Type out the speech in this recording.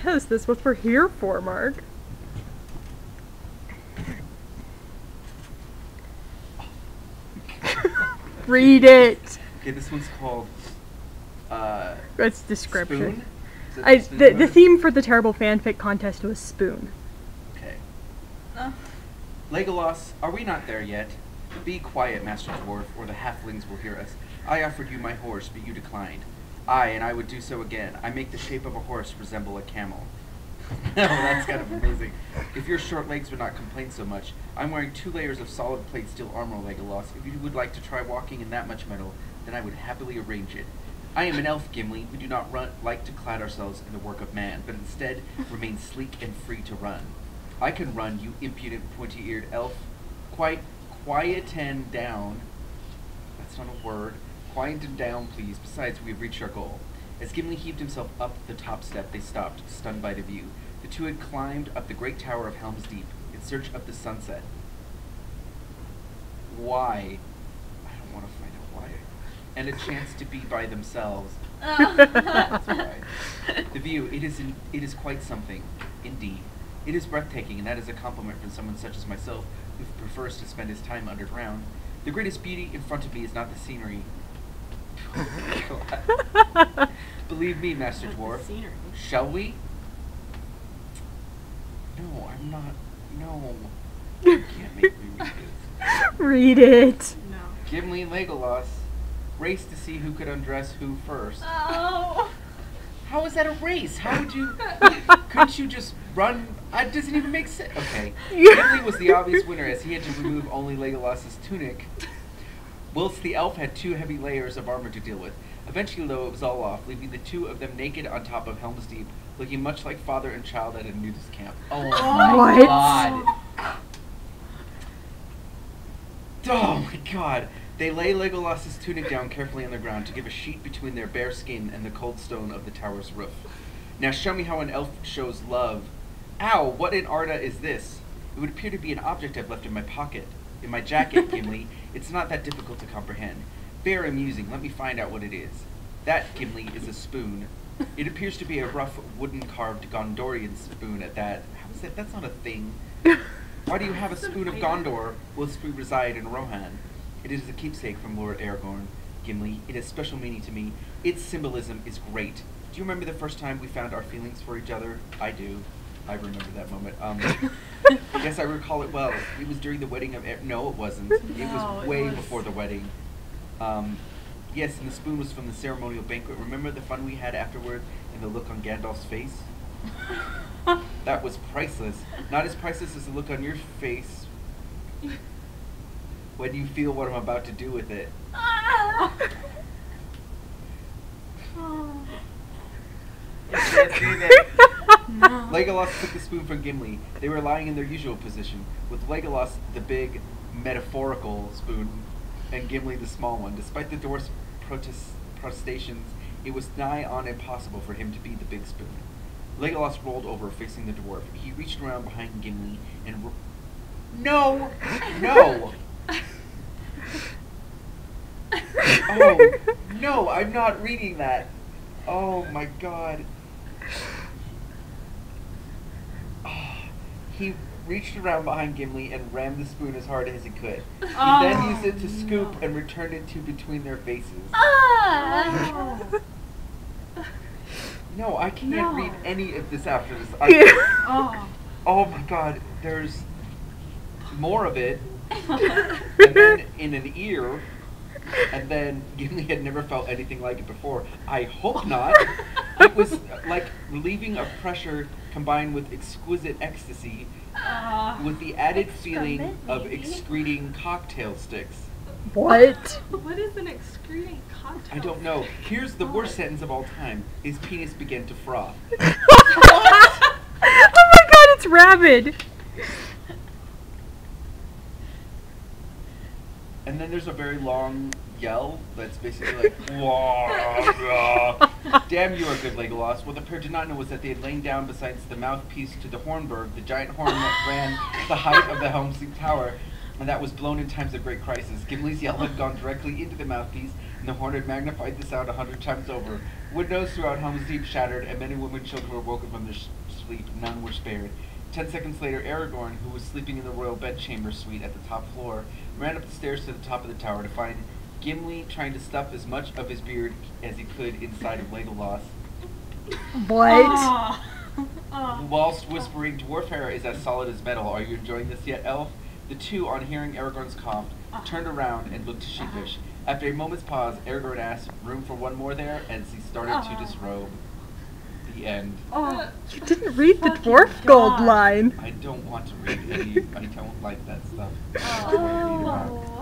Yes, that's what we're here for, Mark. Read it. Okay, this one's called, That's description. Spoon? The theme for the terrible fanfic contest was spoon. Okay. Legolas, are we not there yet? Be quiet, Master Dwarf, or the halflings will hear us. I offered you my horse, but you declined. And I would do so again. I make the shape of a horse resemble a camel. No, that's kind of amazing. If your short legs would not complain so much, I'm wearing 2 layers of solid plate steel armor, Legolas. If you would like to try walking in that much metal, then I would happily arrange it. I am an elf, Gimli. We do not like to clad ourselves in the work of man, but instead remain sleek and free to run. I can run, you impudent, pointy-eared elf. Quieten down. That's not a word. Quieten down, please. Besides, we have reached our goal. As Gimli heaved himself up the top step, they stopped, stunned by the view. The two had climbed up the great tower of Helm's Deep in search of the sunset. Why? I don't want to find out why. And a chance to be by themselves. That's why. The view, it is quite something, indeed. It is breathtaking, and that is a compliment from someone such as myself, who prefers to spend his time underground. The greatest beauty in front of me is not the scenery. Believe me, Master Dwarf. Shall we? No, I'm not. No. You can't make me read this. Read it. No. Gimli and Legolas race to see who could undress who first. Oh. How is that a race? How would you... couldn't you just run? It doesn't even make sense. Okay. Gimli was the obvious winner as he had to remove only Legolas's tunic, whilst the elf had 2 heavy layers of armor to deal with. Eventually, though, it was all off, leaving the 2 of them naked on top of Helm's Deep, looking much like father and child at a nudist camp. Oh my god. Oh my god. They lay Legolas's tunic down carefully on the ground to give a sheet between their bare skin and the cold stone of the tower's roof. Now show me how an elf shows love. Ow, what in Arda is this? It would appear to be an object I've left in my pocket. In my jacket, Gimli. It's not that difficult to comprehend. Very amusing. Let me find out what it is. That, Gimli, is a spoon. It appears to be a rough, wooden-carved Gondorian spoon at that. How is that? That's not a thing. Why do you have a spoon of Gondor whilst we reside in Rohan? It is a keepsake from Lord Aragorn, Gimli. It has special meaning to me. Its symbolism is great. Do you remember the first time we found our feelings for each other? I do. I remember that moment. Yes, I recall it well. It was during the wedding of... No, it wasn't. It was way before the wedding. Yes, and the spoon was from the ceremonial banquet. Remember the fun we had afterward and the look on Gandalf's face? That was priceless. Not as priceless as the look on your face when you feel what I'm about to do with it. No. Legolas took the spoon from Gimli. They were lying in their usual position, with Legolas the big, metaphorical spoon, and Gimli the small one. Despite the dwarf's protestations, it was nigh on impossible for him to be the big spoon. Legolas rolled over, facing the dwarf. He reached around behind Gimli and... No! No! Oh, no, I'm not reading that. Oh my god. Oh, he reached around behind Gimli and rammed the spoon as hard as he could. He then used it to scoop and returned it to between their faces. No, I can't read any of this after this. Oh my god, there's more of it. And then in an ear. And then Gimli had never felt anything like it before. I hope not. It was like relieving of pressure combined with exquisite ecstasy, with the added feeling of excreting cocktail sticks. What? What is an excreting cocktail? I don't know. Here's the worst sentence of all time. His penis began to froth. What? Oh my god, it's rabid. And then there's a very long yell that's basically like, wah, damn, you are good, Legolas. What the pair did not know was that they had lain down beside the mouthpiece to the Hornburg, the giant horn that ran the height of the Helm's Deep Tower, and that was blown in times of great crisis. Gimli's yell had gone directly into the mouthpiece, And the horn had magnified the sound 100 times over. Windows throughout Helm's Deep shattered, and many women and children were woken from their sleep. None were spared. 10 seconds later, Aragorn, who was sleeping in the royal bedchamber suite at the top floor, ran up the stairs to the top of the tower to find Gimli trying to stuff as much of his beard as he could inside of Legolas. What? Whilst whispering, "Dwarf hair is as solid as metal. Are you enjoying this yet, elf?" The two, on hearing Aragorn's cough, turned around and looked sheepish. After a moment's pause, Aragorn asked, "Room for one more there?" as he started to disrobe. The end. Oh, you didn't read the dwarf gold line. I don't want to read any. I don't like that stuff. Oh.